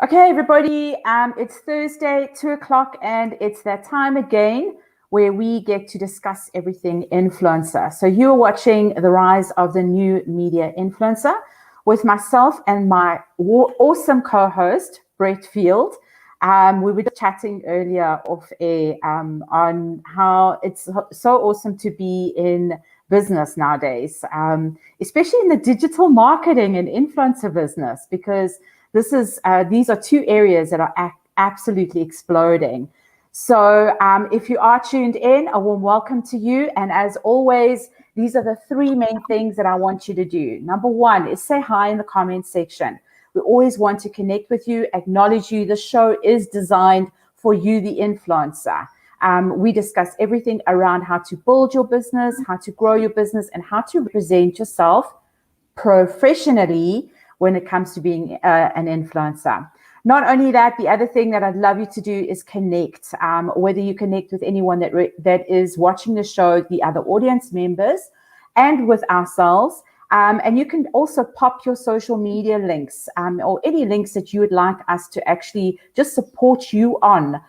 Okay, everybody, it's Thursday, 2 o'clock, and it's that time again where we get to discuss everything influencer. So you're watching the rise of the new media influencer with myself and my awesome co-host, Brett Field. We were chatting earlier off air on how it's so awesome to be in business nowadays, especially in the digital marketing and influencer business, because these are two areas that are absolutely exploding. So if you are tuned in, a warm welcome to you. And as always, these are the three main things that I want you to do. Number one is say hi in the comment section. We always want to connect with you, acknowledge you. The show is designed for you, the influencer. We discuss everything around how to build your business, how to grow your business, and how to represent yourself professionally when it comes to being an influencer. Not only that, the other thing that I'd love you to do is connect, whether you connect with anyone that is watching the show, the other audience members, and with ourselves. And you can also pop your social media links or any links that you would like us to actually just support you on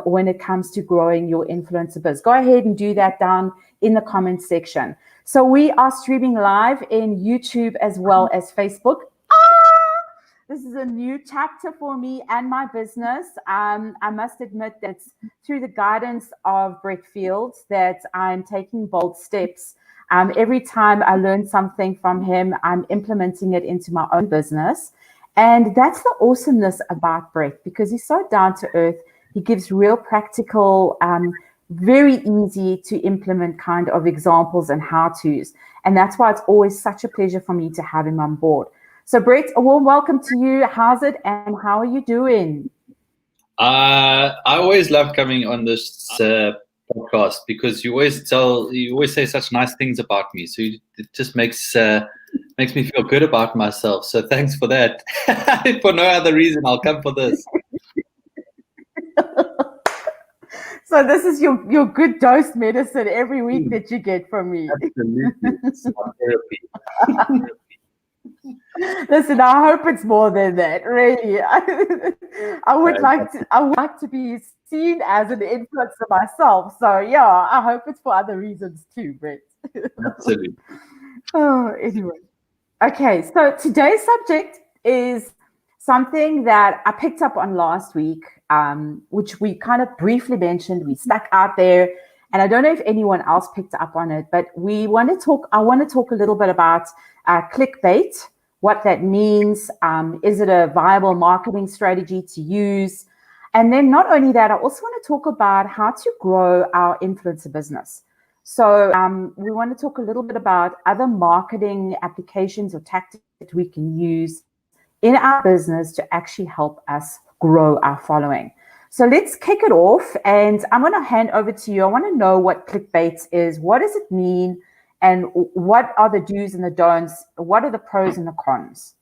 when it comes to growing your influencer biz. Go ahead and do that down in the comment section. So we are streaming live in YouTube as well as Facebook. This is a new chapter for me and my business. I must admit that it's through the guidance of Brett Fields that I'm taking bold steps. Every time I learn something from him, I'm implementing it into my own business. And that's the awesomeness about Brett, because he's so down to earth. He gives real practical, very easy to implement kind of examples and how-tos. And that's why it's always such a pleasure for me to have him on board. So Brett, a warm welcome to you. How's it and how are you doing? I always love coming on this podcast because you always say such nice things about me. So it just makes me feel good about myself. So thanks for that. For no other reason, I'll come for this. So this is your good dose medicine every week that you get from me. Absolutely. It's therapy. Listen, I hope it's more than that. Really, I would like to be seen as an influencer myself. So yeah, I hope it's for other reasons too, Brett. Absolutely. Oh, anyway, okay. So today's subject is something that I picked up on last week, which we kind of briefly mentioned. We stuck out there, and I don't know if anyone else picked up on it, but I want to talk a little bit about clickbait. What that means, is it a viable marketing strategy to use? And then not only that, I also want to talk about how to grow our influencer business. So we want to talk a little bit about other marketing applications or tactics that we can use in our business to actually help us grow our following. So let's kick it off, and I'm going to hand over to you. I want to know what clickbait is. What does it mean? And what are the do's and the don'ts? What are the pros and the cons?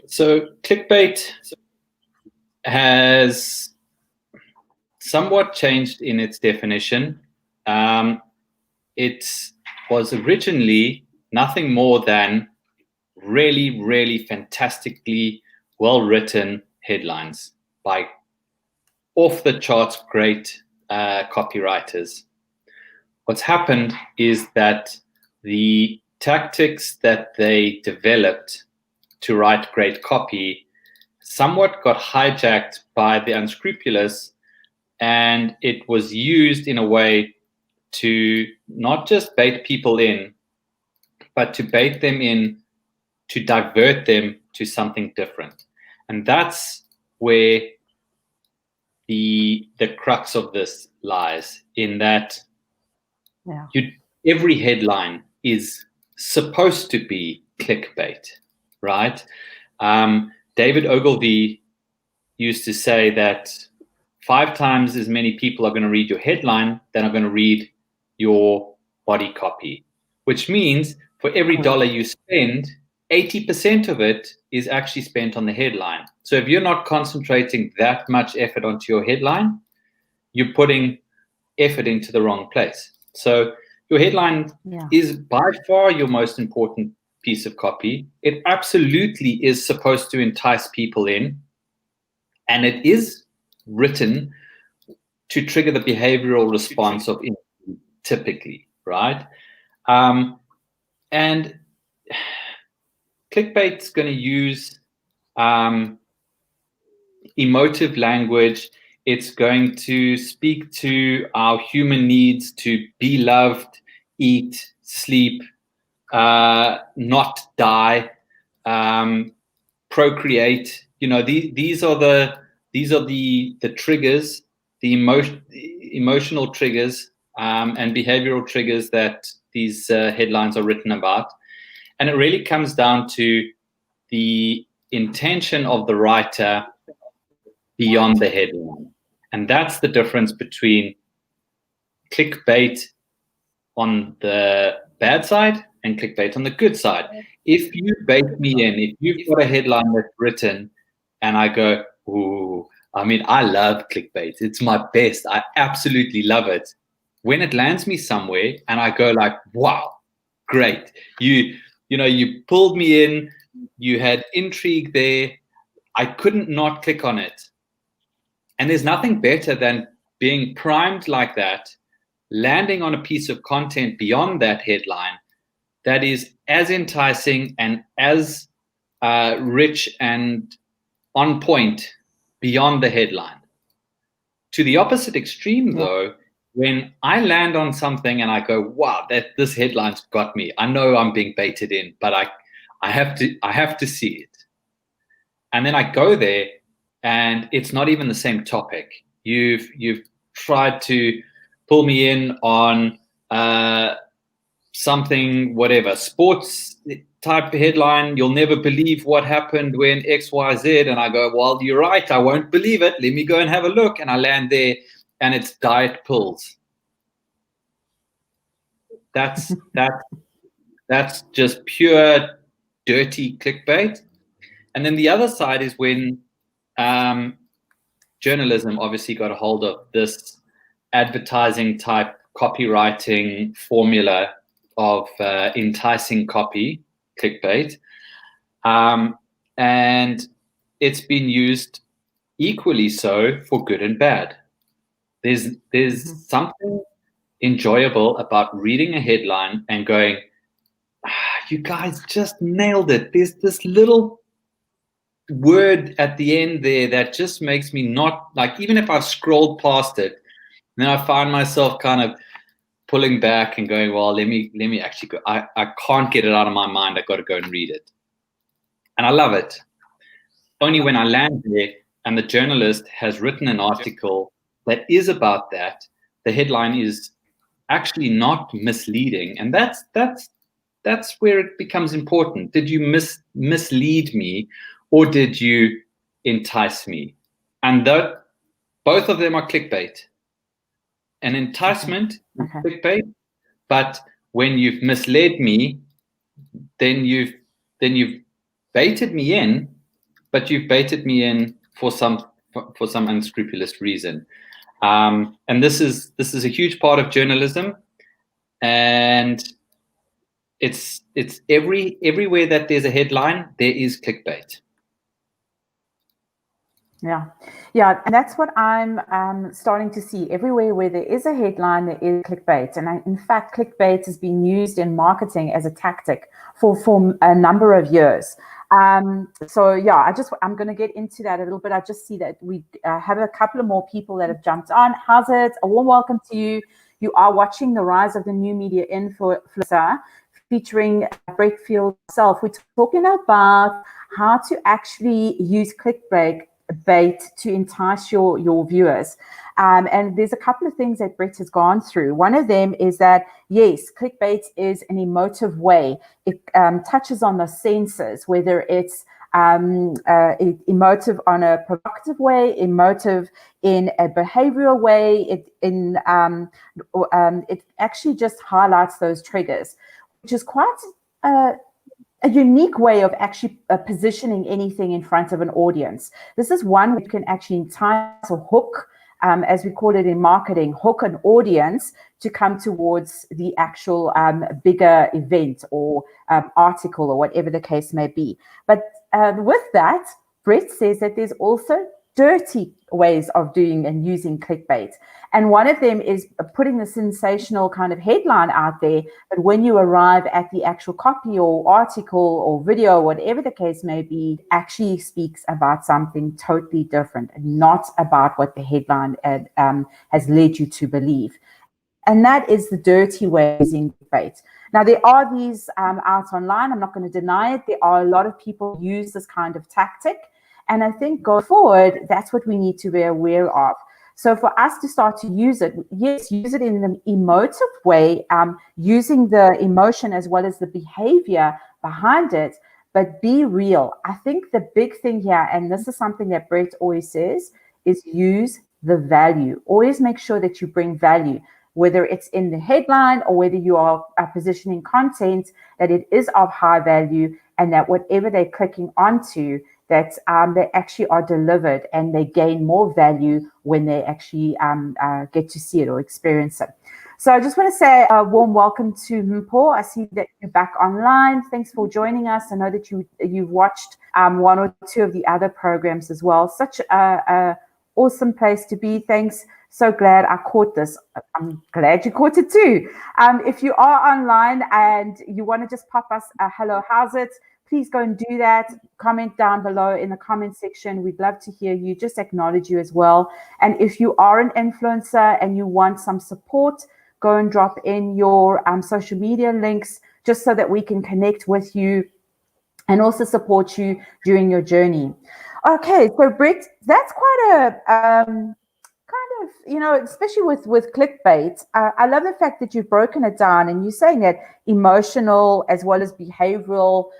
So clickbait has somewhat changed in its definition. It was originally nothing more than really, really fantastically well-written headlines by off-the-charts great copywriters. What's happened is that the tactics that they developed to write great copy somewhat got hijacked by the unscrupulous, and it was used in a way to not just bait people in, but to bait them in to divert them to something different. And that's where the crux of this lies, in that every headline is supposed to be clickbait, right? David Ogilvy used to say that 5 times as many people are going to read your headline than are going to read your body copy, which means for every dollar you spend, 80% of it is actually spent on the headline. So if you're not concentrating that much effort onto your headline, you're putting effort into the wrong place. So your headline is by far your most important piece of copy. It absolutely is supposed to entice people in, and it is written to trigger the behavioral response of intrigue, typically, right? And clickbait's going to use emotive language. It's going to speak to our human needs to be loved, eat, sleep, not die, procreate. You know, these are the triggers, the emotional triggers, and behavioral triggers that these headlines are written about. And it really comes down to the intention of the writer beyond the headline. And that's the difference between clickbait on the bad side and clickbait on the good side. If you bait me in, if you've got a headline that's written and I go, ooh, I mean, I love clickbait. It's my best. I absolutely love it. When it lands me somewhere and I go like, wow, great. You pulled me in, you had intrigue there. I couldn't not click on it. And there's nothing better than being primed like that, landing on a piece of content beyond that headline that is as enticing and as rich and on point beyond the headline. To the opposite extreme, though, when I land on something and I go, wow, this headline's got me. I know I'm being baited in, but I have to see it. And then I go there and it's not even the same topic. You've tried to pull me in on something, whatever, sports type headline. You'll never believe what happened when X, Y, Z. And I go, well, you're right. I won't believe it. Let me go and have a look. And I land there and it's diet pills. That's just pure dirty clickbait. And then the other side is when journalism obviously got a hold of this advertising type copywriting formula of enticing copy, clickbait, and it's been used equally so for good and bad. There's something enjoyable about reading a headline and going, you guys just nailed it. There's this little word at the end there that just makes me not, like, even if I've scrolled past it, then I find myself kind of pulling back and going, well, let me actually go. I can't get it out of my mind. I've got to go and read it. And I love it. Only when I land there and the journalist has written an article that is about that, the headline is actually not misleading. And that's where it becomes important. Did you mislead me, or did you entice me? And both of them are clickbait. An enticement is clickbait, but when you've misled me, then you've baited me in, but you've baited me in for some unscrupulous reason. And this is a huge part of journalism, and it's everywhere that there's a headline, there is clickbait. Yeah, and that's what I'm starting to see. Everywhere where there is a headline, there is clickbait. And in fact, clickbait has been used in marketing as a tactic for a number of years. So yeah, I'm going to get into that a little bit. I just see that we have a couple of more people that have jumped on. How's it? A warm welcome to you. You are watching The Rise of the New Media Influencer, featuring Brett Field himself. We're talking about how to actually use clickbait to entice your viewers. And there's a couple of things that Brett has gone through. One of them is that, yes, clickbait is an emotive way. It touches on the senses, whether it's emotive on a provocative way, emotive in a behavioral way. It actually just highlights those triggers, which is quite a unique way of actually positioning anything in front of an audience. This is one where you can actually entice or hook as we call it in marketing, hook an audience to come towards the actual bigger event or article or whatever the case may be. But with that, Brett says that there's also dirty ways of doing and using clickbait. And one of them is putting the sensational kind of headline out there, but when you arrive at the actual copy or article or video, whatever the case may be, actually speaks about something totally different, not about what the headline has led you to believe. And that is the dirty way of using clickbait. Now, there are these out online. I'm not going to deny it. There are a lot of people who use this kind of tactic. And I think going forward, that's what we need to be aware of. So for us to start to use it, yes, use it in an emotive way, using the emotion as well as the behavior behind it, but be real. I think the big thing here, and this is something that Brett always says, is use the value. Always make sure that you bring value, whether it's in the headline or whether you are positioning content, that it is of high value and that whatever they're clicking onto, that they actually are delivered and they gain more value when they actually get to see it or experience it. So I just want to say a warm welcome to Mpho. I see that you're back online. Thanks for joining us. I know that you've watched one or two of the other programs as well. Such a awesome place to be. Thanks. So glad I caught this. I'm glad you caught it too. If you are online and you want to just pop us a hello, how's it? Please go and do that. Comment down below in the comment section. We'd love to hear you, just acknowledge you as well. And if you are an influencer and you want some support, go and drop in your social media links just so that we can connect with you and also support you during your journey. Okay, so Brett, that's quite a especially with clickbait, I love the fact that you've broken it down and you're saying that emotional as well as behavioral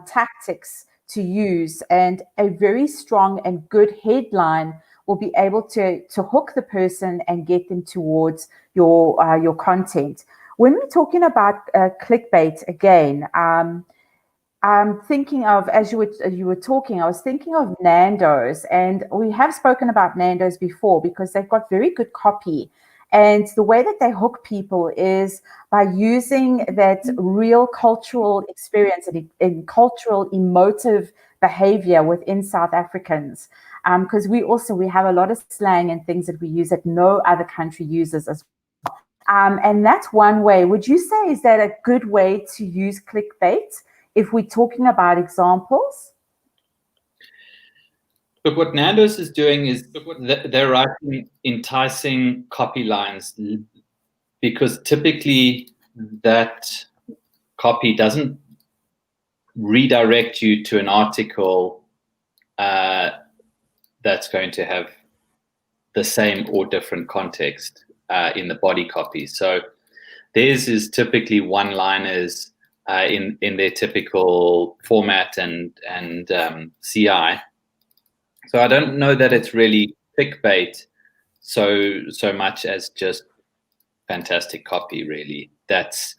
tactics to use, and a very strong and good headline will be able to hook the person and get them towards your content. When we're talking about clickbait again, I'm thinking of, as you were talking, I was thinking of Nando's, and we have spoken about Nando's before because they've got very good copy. And the way that they hook people is by using that real cultural experience and cultural emotive behavior within South Africans. Because we have a lot of slang and things that we use that no other country uses as well. And that's one way. Would you say, is that a good way to use clickbait if we're talking about examples? But what Nando's is doing is they're writing enticing copy lines, because typically that copy doesn't redirect you to an article that's going to have the same or different context in the body copy. So theirs is typically one-liners in their typical format and CI. So I don't know that it's really clickbait so much as just fantastic copy, really. That's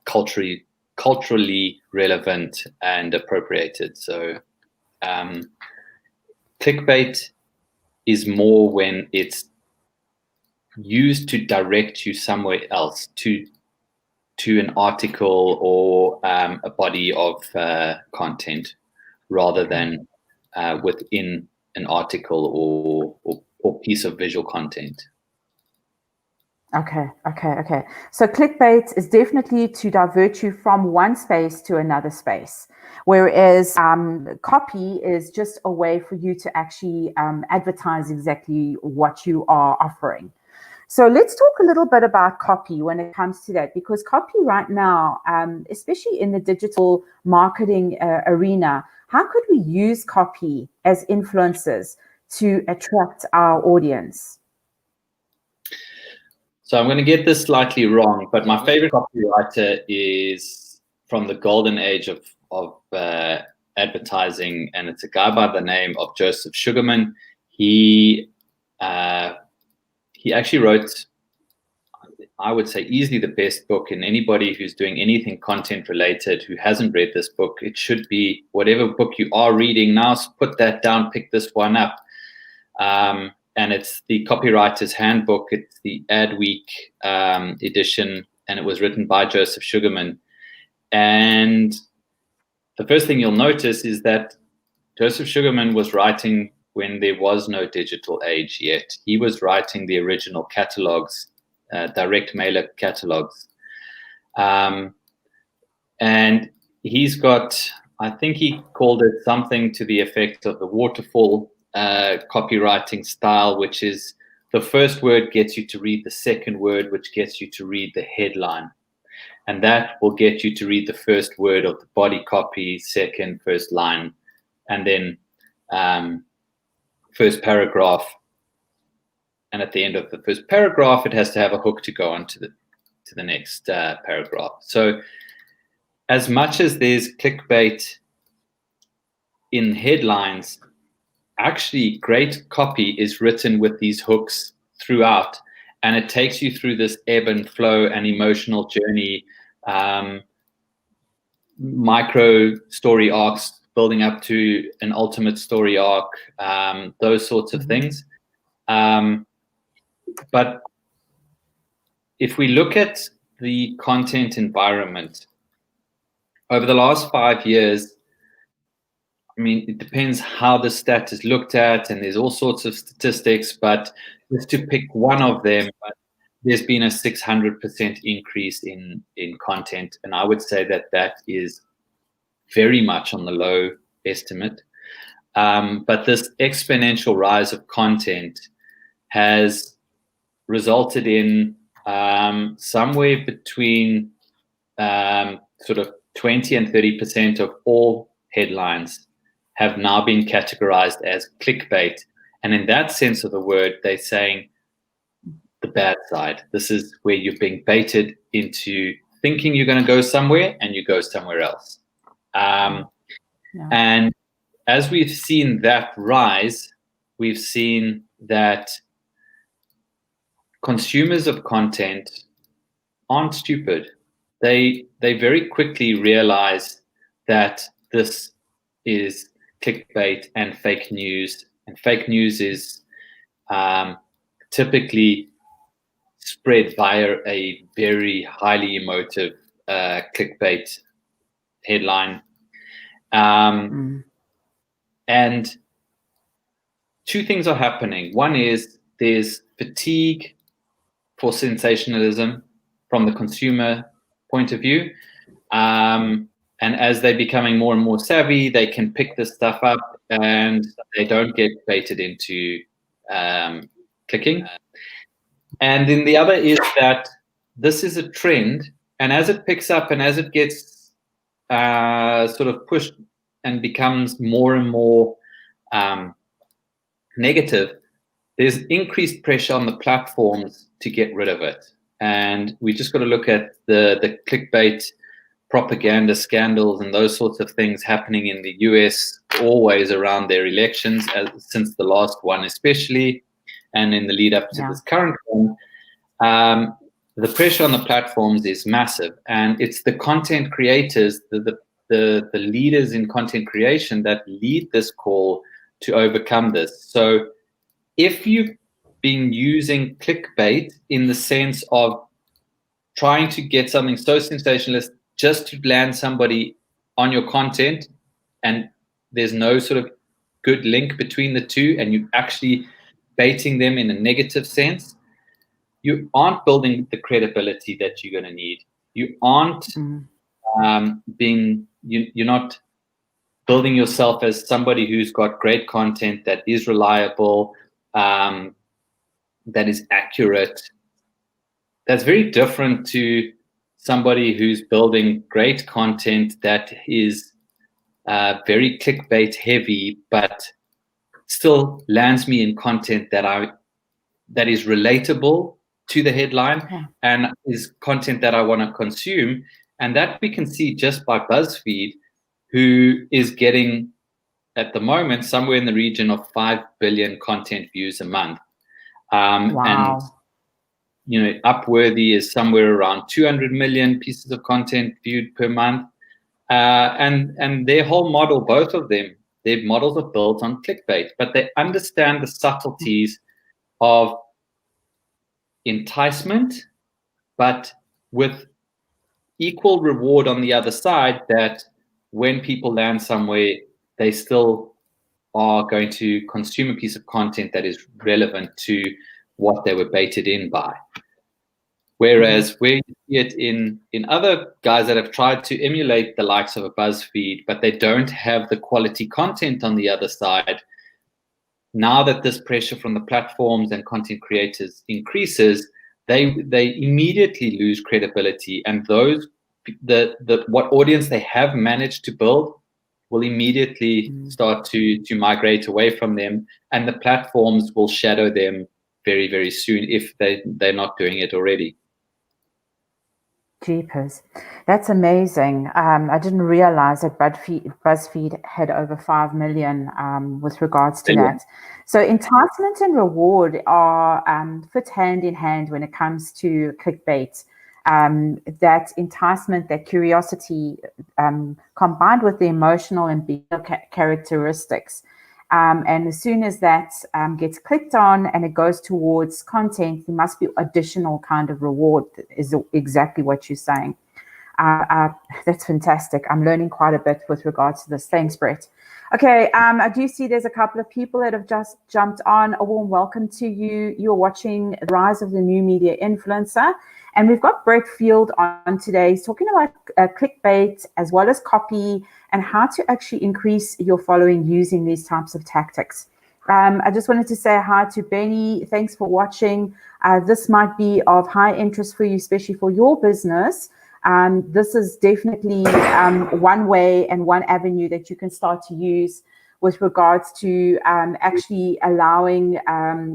culturally relevant and appropriated. So clickbait is more when it's used to direct you somewhere else, to an article or a body of content, rather than within an article or piece of visual content. Okay. So clickbait is definitely to divert you from one space to another space, whereas copy is just a way for you to actually advertise exactly what you are offering. So let's talk a little bit about copy when it comes to that, because copy right now, especially in the digital marketing arena, how could we use copy as influencers to attract our audience? So I'm going to get this slightly wrong, but my favorite copywriter is from the golden age of advertising, and it's a guy by the name of Joseph Sugarman. He actually wrote, I would say, easily the best book. And anybody who's doing anything content related who hasn't read this book, it should be whatever book you are reading now, put that down, pick this one up. and it's the Copywriter's Handbook. It's the Adweek edition, and it was written by Joseph Sugarman. And the first thing you'll notice is that Joseph Sugarman was writing when there was no digital age yet. He was writing the original catalogs, direct mailer catalogs. And he's got, I think he called it something to the effect of the waterfall copywriting style, which is the first word gets you to read the second word, which gets you to read the headline. And that will get you to read the first word of the body copy, second, first line, and then first paragraph. And at the end of the first paragraph, it has to have a hook to go on to the next paragraph. So as much as there's clickbait in headlines, actually great copy is written with these hooks throughout, and it takes you through this ebb and flow and emotional journey, micro story arcs building up to an ultimate story arc, those sorts of things. But if we look at the content environment over the last 5 years, I mean, it depends how the stat is looked at, and there's all sorts of statistics, but just to pick one of them, there's been a 600% increase in content. And I would say that that is very much on the low estimate. But this exponential rise of content has resulted in somewhere between sort of 20 and 30% of all headlines have now been categorized as clickbait. And in that sense of the word, they're saying the bad side. This is where you're being baited into thinking you're going to go somewhere and you go somewhere else. And as we've seen that rise, we've seen that consumers of content aren't stupid. They very quickly realize that this is clickbait and fake news. And fake news is typically spread via a very highly emotive clickbait headline. And two things are happening. One is there's fatigue for sensationalism from the consumer point of view. And as they're becoming more and more savvy, they can pick this stuff up and they don't get baited into clicking. And then the other is that this is a trend, and as it picks up and as it gets sort of pushed and becomes more and more negative, there's increased pressure on the platforms to get rid of it. And we just got to look at the clickbait propaganda scandals and those sorts of things happening in the US always around their elections, since the last one especially, and in the lead up to this current one. The pressure on the platforms is massive, and it's the content creators, the leaders in content creation that lead this call to overcome this. So if you've been using clickbait in the sense of trying to get something so sensationalist just to land somebody on your content, and there's no sort of good link between the two, and you're actually baiting them in a negative sense, you aren't building the credibility that you're going to need. You aren't you're not building yourself as somebody who's got great content that is reliable, that is accurate. That's very different to somebody who's building great content that is very clickbait heavy, but still lands me in content that is relatable to the headline and is content that I want to consume. And that we can see just by BuzzFeed, who is getting at the moment somewhere in the region of 5 billion content views a month. And Upworthy is somewhere around 200 million pieces of content viewed per month. And their whole model, both of them, their models are built on clickbait, but they understand the subtleties of enticement, but with equal reward on the other side, that when people land somewhere, they still are going to consume a piece of content that is relevant to what they were baited in by. Whereas where you see it in other guys that have tried to emulate the likes of a BuzzFeed, but they don't have the quality content on the other side, now that this pressure from the platforms and content creators increases, they immediately lose credibility, and those what audience they have managed to build will immediately start to migrate away from them, and the platforms will shadow them very, very soon if they're not doing it already. Jeepers, that's amazing. I didn't realize that BuzzFeed had over 5 million with regards to that. So enticement and reward are fit hand in hand when it comes to clickbait. That enticement, that curiosity, combined with the emotional and behavioral characteristics. And as soon as that gets clicked on and it goes towards content, there must be additional kind of reward, is exactly what you're saying. That's fantastic. I'm learning quite a bit with regards to this. Thanks, Brett. Okay, I do see there's a couple of people that have just jumped on. A warm welcome to you. You're watching The Rise of the New Media Influencer. And we've got Brett Field on today. He's talking about clickbait as well as copy and how to actually increase your following using these types of tactics. I just wanted to say hi to Benny. Thanks for watching. This might be of high interest for you, especially for your business. This is definitely one way and one avenue that you can start to use with regards to actually allowing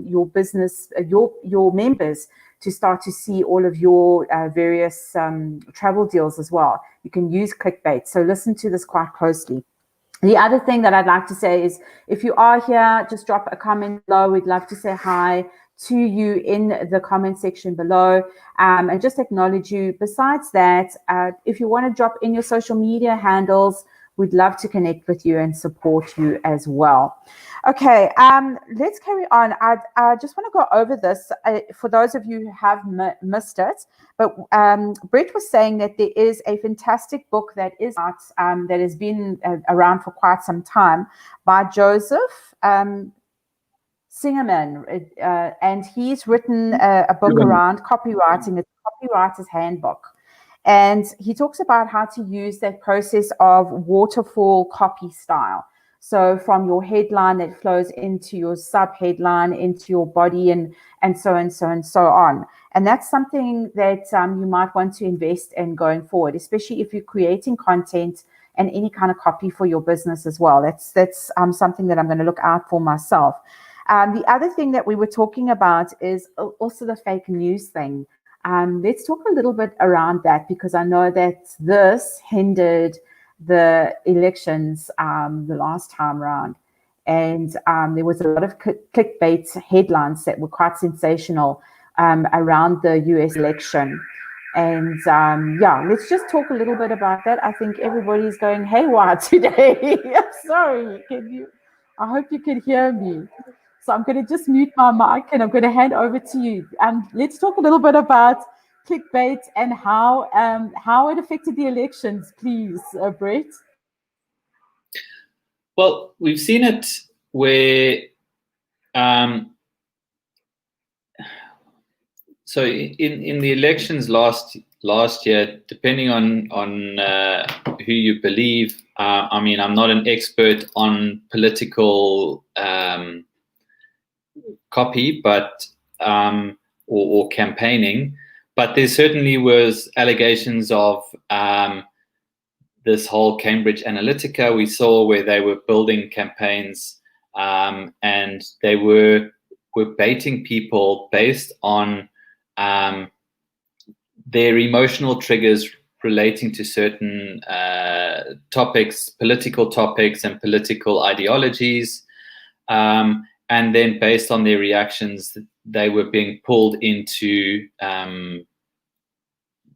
your business, your members to start to see all of your various travel deals as well. You can use clickbait. So listen to this quite closely. The other thing that I'd like to say is, if you are here, just drop a comment below. We'd love to say hi to you in the comment section below and just acknowledge you. Besides that, if you want to drop in your social media handles, we'd love to connect with you and support you as well. Okay, let's carry on. I just want to go over this for those of you who have missed it. But Brett was saying that there is a fantastic book that is out, that has been around for quite some time, by Joseph Singerman, and he's written a book around copywriting. It's Copywriter's Handbook. And he talks about how to use that process of waterfall copy style. So from your headline that flows into your sub-headline, into your body, and so on. And that's something that you might want to invest in going forward, especially if you're creating content and any kind of copy for your business as well. That's something that I'm going to look out for myself. The other thing that we were talking about is also the fake news thing. Let's talk a little bit around that, because I know that this hindered the elections the last time around. And there was a lot of clickbait headlines that were quite sensational around the US election. And yeah, let's just talk a little bit about that. I think everybody's going haywire today. Sorry, I hope you can hear me. So I'm going to just mute my mic and I'm going to hand over to you. Let's talk a little bit about clickbait and how it affected the elections, please, Brett. Well, we've seen it where, so in the elections last year, depending on who you believe, I mean, I'm not an expert on political copy, but or campaigning, but there certainly was allegations of this whole Cambridge Analytica we saw, where they were building campaigns and they were baiting people based on their emotional triggers relating to certain topics, political topics and political ideologies. And then based on their reactions, they were being pulled into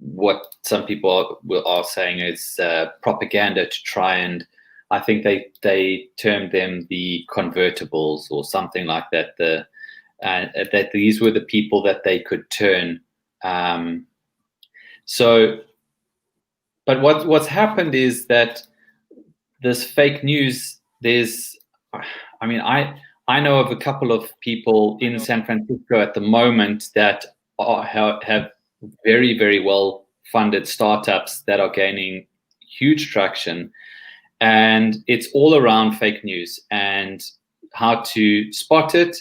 what some people are saying is propaganda, to try and, I think they termed them the convertibles or something like that. that these were the people that they could turn. But what's happened is that this fake news, I know of a couple of people in San Francisco at the moment that have very, very well funded startups that are gaining huge traction, and it's all around fake news and how to spot it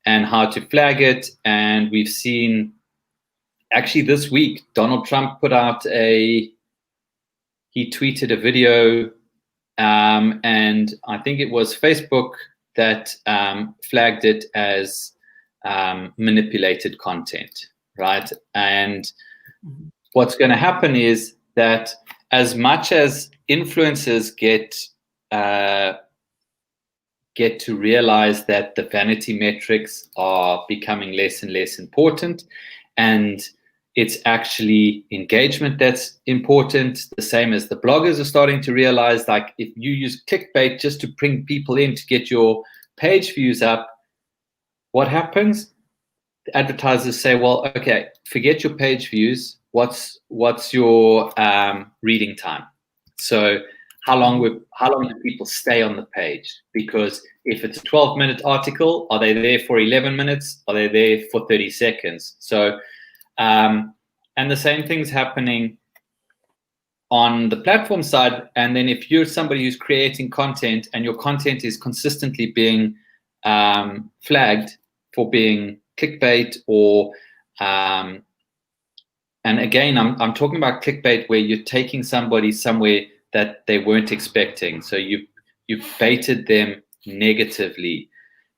and how to flag it. And we've seen, actually this week, Donald Trump put out he tweeted a video, and I think it was Facebook that flagged it as manipulated content, right? And what's going to happen is that as much as influencers get to realize that the vanity metrics are becoming less and less important, and it's actually engagement that's important, the same as the bloggers are starting to realize, like, if you use clickbait just to bring people in to get your page views up, what happens? The advertisers say, well, okay, forget your page views. What's your reading time? So how long do people stay on the page? Because if it's a 12-minute article, are they there for 11 minutes? Are they there for 30 seconds? So and the same thing's happening on the platform side. And then if you're somebody who's creating content and your content is consistently being flagged for being clickbait, or and again, I'm talking about clickbait where you're taking somebody somewhere that they weren't expecting. So you've baited them negatively.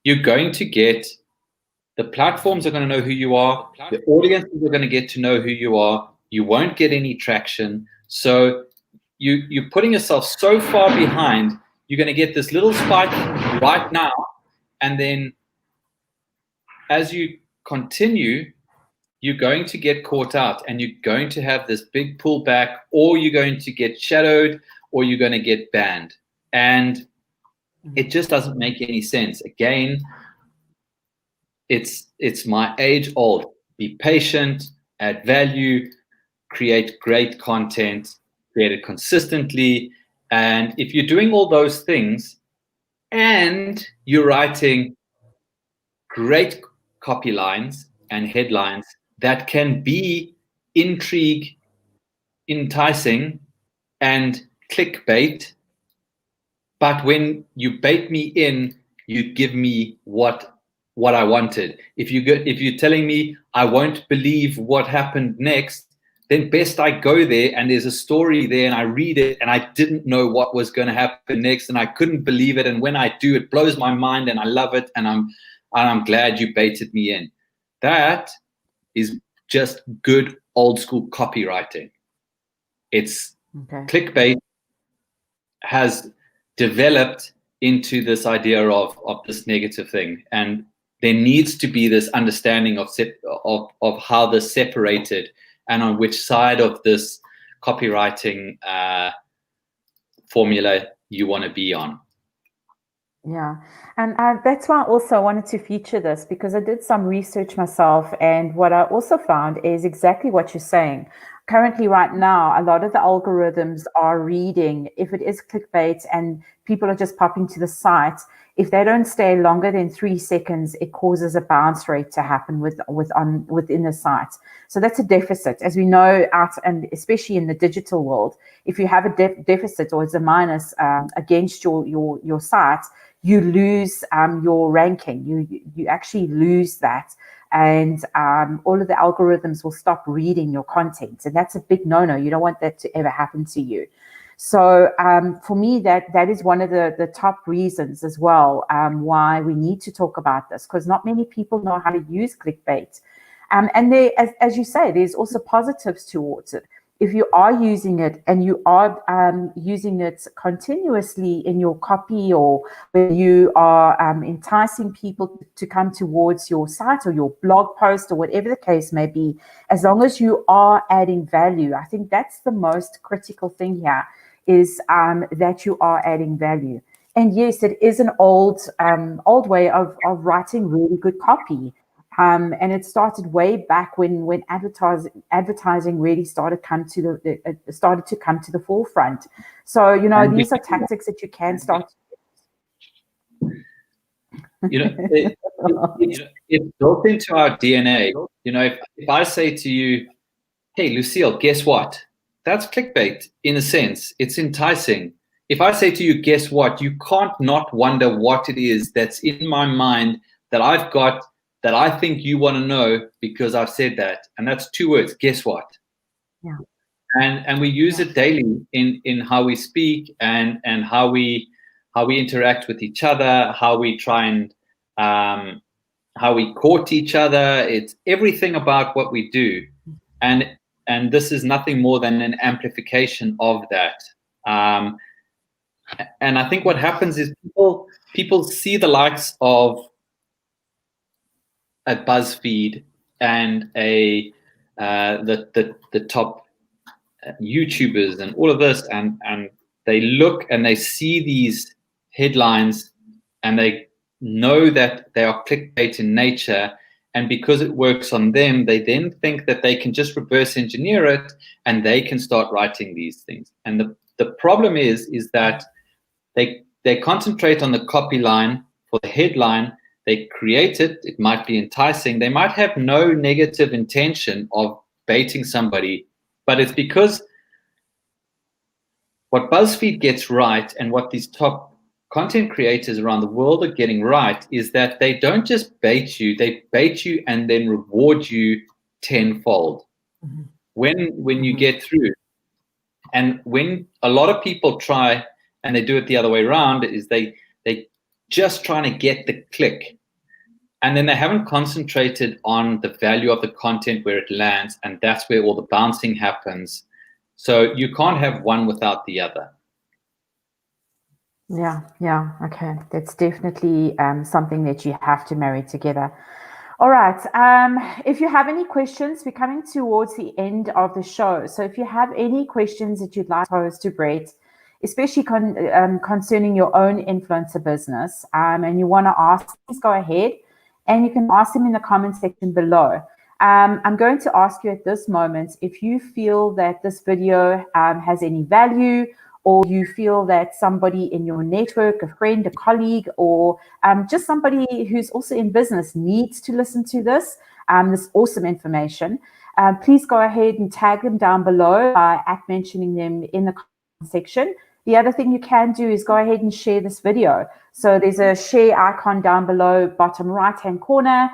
You're going to get, the platforms are going to know who you are. The audiences are going to get to know who you are. You won't get any traction. So you're putting yourself so far behind. You're going to get this little spike right now, and then as you continue, you're going to get caught out, and you're going to have this big pullback, or you're going to get shadowed, or you're going to get banned. And it just doesn't make any sense. Again, it's my age old. Be patient, add value, create great content, create it consistently. And if you're doing all those things and you're writing great copy lines and headlines that can be intrigue, enticing, and clickbait, but when you bait me in, you give me what I wanted. If you're telling me I won't believe what happened next, then best I go there and there's a story there and I read it and I didn't know what was going to happen next and I couldn't believe it, and when I do, it blows my mind and I love it, and I'm glad you baited me in. That is just good old school copywriting. It's okay. Clickbait has developed into this idea of this negative thing, and there needs to be this understanding of how they're separated and on which side of this copywriting formula you want to be on. Yeah, and that's why I also wanted to feature this, because I did some research myself, and what I also found is exactly what you're saying. Currently, right now, a lot of the algorithms are reading, if it is clickbait and people are just popping to the site, if they don't stay longer than 3 seconds, it causes a bounce rate to happen within the site. So that's a deficit, as we know, and especially in the digital world. If you have a deficit or it's a minus against your site, you lose your ranking. You actually lose that. And all of the algorithms will stop reading your content. And that's a big no-no. You don't want that to ever happen to you. So for me, that is one of the top reasons as well why we need to talk about this, because not many people know how to use clickbait. And there, as you say, there's also positives towards it. If you are using it and you are using it continuously in your copy, or when you are enticing people to come towards your site or your blog post or whatever the case may be, as long as you are adding value, I think that's the most critical thing here, is that you are adding value. And yes, it is an old way of writing really good copy. And it started way back when advertising really started to come to the forefront. So, you know, these are tactics that you can start. You know, it's built into our DNA. You know, if I say to you, hey, Lucille, guess what? That's clickbait in a sense. It's enticing. If I say to you, guess what? You can't not wonder what it is that's in my mind that I've got that I think you want to know because I've said that. And that's 2 words, guess what? Yeah. And we use it daily in how we speak and how we interact with each other, how we try and how we court each other. It's everything about what we do. And this is nothing more than an amplification of that. And I think what happens is people see the likes of a BuzzFeed and the top YouTubers and all of this, and they look and they see these headlines and they know that they are clickbait in nature, and because it works on them, they then think that they can just reverse engineer it and they can start writing these things. And the problem is that they concentrate on the copy line for the headline. They create it. It might be enticing. They might have no negative intention of baiting somebody, but it's because what BuzzFeed gets right and what these top content creators around the world are getting right is that they don't just bait you, they bait you and then reward you tenfold when you get through. And when a lot of people try and they do it the other way around, is they just trying to get the click, and then they haven't concentrated on the value of the content where it lands, and that's where all the bouncing happens. So you can't have one without the other. Yeah, okay. That's definitely something that you have to marry together. All right. If you have any questions, we're coming towards the end of the show. So if you have any questions that you'd like to pose to Brett, especially concerning your own influencer business, and you want to ask, please go ahead and you can ask them in the comment section below. I'm going to ask you at this moment if you feel that this video has any value, or you feel that somebody in your network, a friend, a colleague, or just somebody who's also in business needs to listen to this awesome information, please go ahead and tag them down below by mentioning them in the comment section. The other thing you can do is go ahead and share this video. So there's a share icon down below, bottom right-hand corner,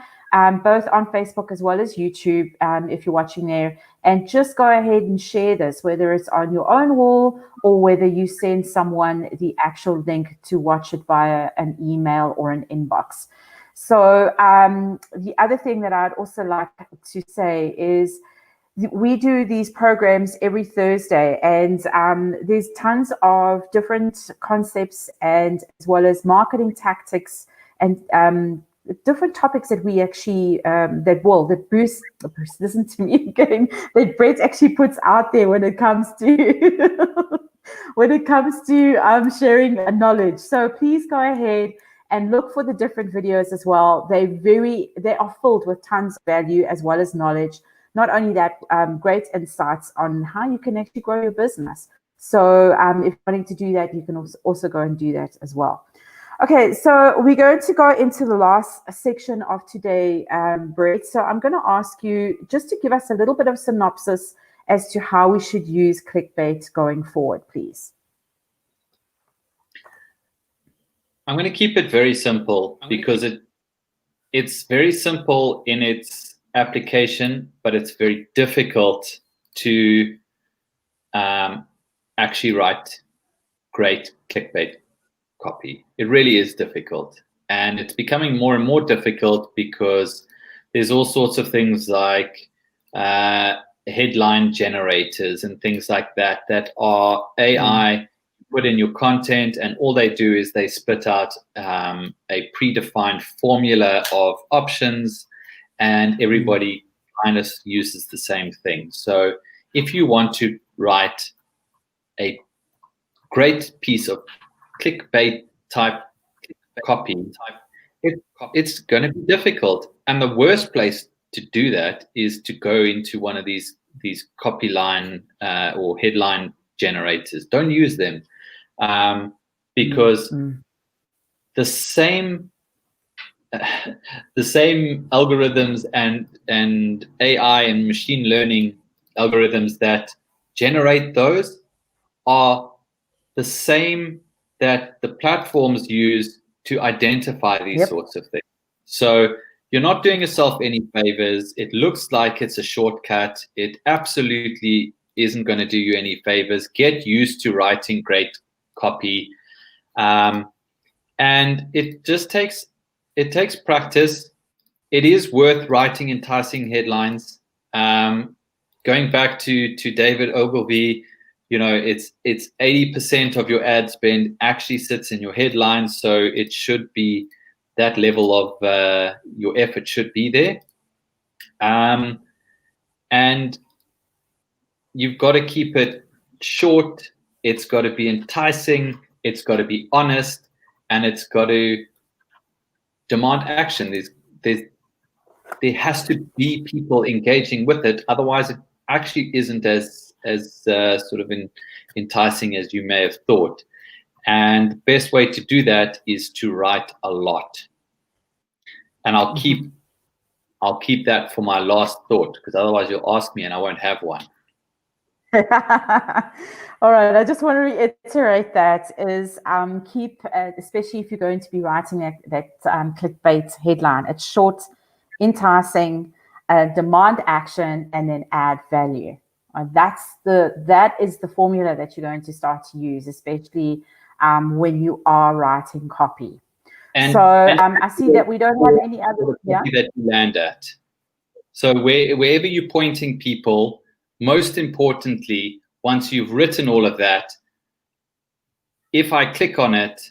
both on Facebook as well as YouTube, if you're watching there. And just go ahead and share this, whether it's on your own wall or whether you send someone the actual link to watch it via an email or an inbox. So the other thing that I'd also like to say is we do these programs every Thursday, and there's tons of different concepts and as well as marketing tactics and different topics that we actually that Bruce listen to me again, that Brett actually puts out there when it comes to sharing knowledge. So please go ahead and look for the different videos as well. They are filled with tons of value as well as knowledge. Not only that, great insights on how you can actually grow your business. So if you're wanting to do that, you can also go and do that as well. Okay, so we're going to go into the last section of today, Brett. So I'm going to ask you just to give us a little bit of synopsis as to how we should use clickbait going forward, please. I'm going to keep it very simple because it's very simple in its application, but it's very difficult to actually write great clickbait copy. It really is difficult, and it's becoming more and more difficult because there's all sorts of things like headline generators and things like that are AI put in your content, and all they do is they spit out a predefined formula of options, and everybody kind of uses the same thing. So if you want to write a great piece of clickbait type copy, It's going to be difficult, and the worst place to do that is to go into one of these copy line or headline generators. Don't use them, because the same algorithms and AI and machine learning algorithms that generate those are the same that the platforms use to identify these sorts of things. So you're not doing yourself any favors. It looks like it's a shortcut. It absolutely isn't going to do you any favors. Get used to writing great copy. And it just takes practice. It is worth writing enticing headlines. Going back to David Ogilvy, it's 80% of your ad spend actually sits in your headlines, so it should be that level of your effort should be there. And you've got to keep it short. It's got to be enticing. It's got to be honest, and it's got to demand action. There has to be people engaging with it. Otherwise, it actually isn't as sort of enticing as you may have thought. And the best way to do that is to write a lot. And I'll keep that for my last thought, because otherwise you'll ask me and I won't have one. All right. I just want to reiterate that is keep, especially if you're going to be writing that clickbait headline. It's short, enticing, demand action, and then add value. That is the formula that you're going to start to use, especially when you are writing copy. And I see that we don't have any other that you land at. So wherever you're pointing people, most importantly, once you've written all of that, if I click on it,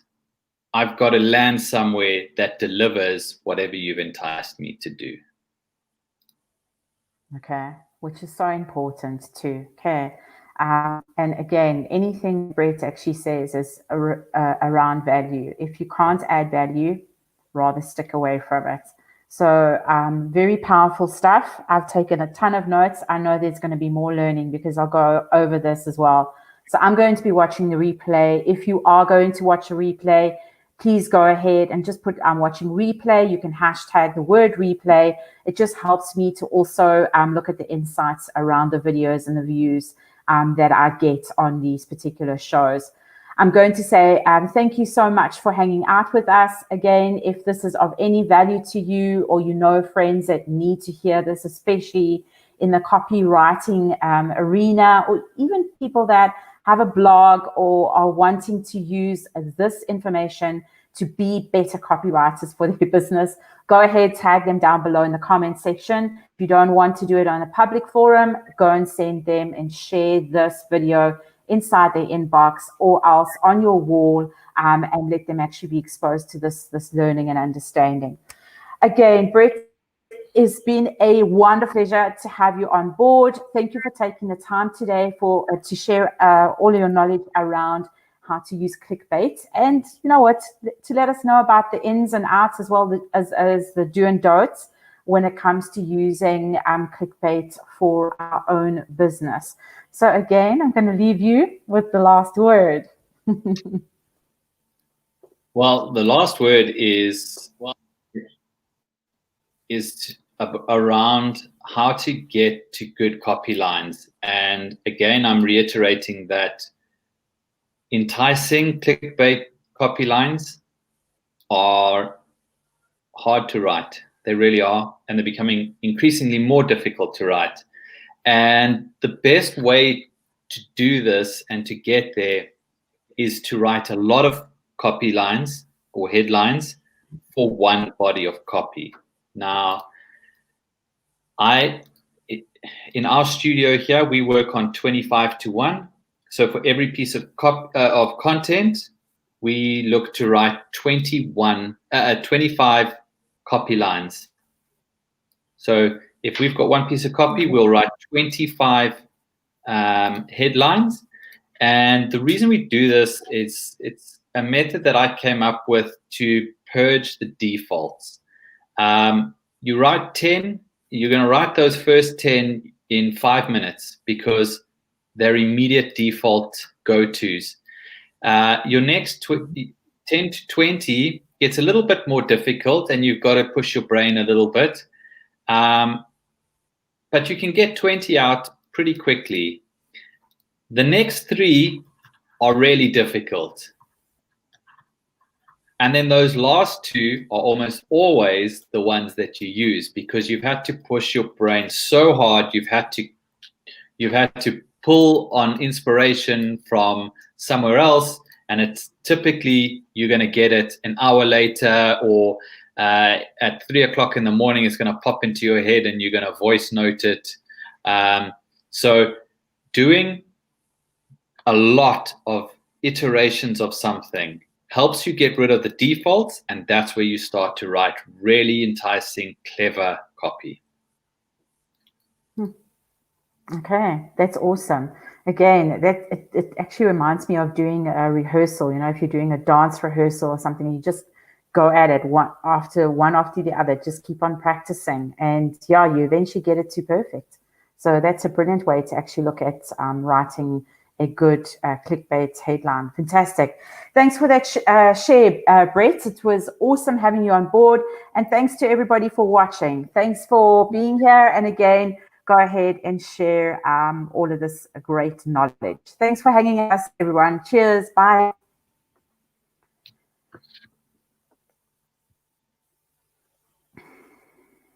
I've got to land somewhere that delivers whatever you've enticed me to do. Okay, which is so important too. Okay. And again, anything Brett actually says is around value. If you can't add value, rather stick away from it. So very powerful stuff. I've taken a ton of notes. I know there's going to be more learning because I'll go over this as well. So I'm going to be watching the replay. If you are going to watch a replay, please go ahead and just put I'm watching replay. You can hashtag the word replay. It just helps me to also look at the insights around the videos and the views that I get on these particular shows. I'm going to say thank you so much for hanging out with us. Again, if this is of any value to you, or you know friends that need to hear this, especially in the copywriting arena, or even people that have a blog or are wanting to use this information to be better copywriters for their business, go ahead, tag them down below in the comment section. If you don't want to do it on a public forum, go and send them and share this video inside their inbox or else on your wall, and let them actually be exposed to this learning and understanding. Again, Brett, it's been a wonderful pleasure to have you on board. Thank you for taking the time today to share all your knowledge around how to use clickbait, and you know what, to let us know about the ins and outs as well as the do and don'ts when it comes to using clickbait for our own business. So again, I'm going to leave you with the last word. Well, the last word is around how to get to good copy lines. And again, I'm reiterating that enticing clickbait copy lines are hard to write. They really are, and they're becoming increasingly more difficult to write. And the best way to do this and to get there is to write a lot of copy lines or headlines for one body of copy. Now, in our studio here, we work on 25-1. So for every piece of content, we look to write 25 copy lines. So if we've got one piece of copy, we'll write 25 headlines. And the reason we do this is it's a method that I came up with to purge the defaults. You write 10, you're going to write those first 10 in 5 minutes because they're immediate default go-tos. Your next 10 to 20 gets a little bit more difficult, and you've got to push your brain a little bit. But you can get 20 out pretty quickly. The next 3 are really difficult. And then those last 2 are almost always the ones that you use because you've had to push your brain so hard. You've had to pull on inspiration from somewhere else, and it's typically you're going to get it an hour later, or at 3 o'clock in the morning, it's going to pop into your head and you're going to voice note it. So doing a lot of iterations of something helps you get rid of the defaults, and that's where you start to write really enticing, clever copy. Okay, that's awesome. Again, it actually reminds me of doing a rehearsal. You know, if you're doing a dance rehearsal or something, you just go at it one after the other. Just keep on practicing, and yeah, you eventually get it to perfect. So that's a brilliant way to actually look at writing a good clickbait headline. Fantastic. Thanks for that share, Brett. It was awesome having you on board. And thanks to everybody for watching. Thanks for being here. And again, go ahead and share all of this great knowledge. Thanks for hanging with us, everyone. Cheers. Bye.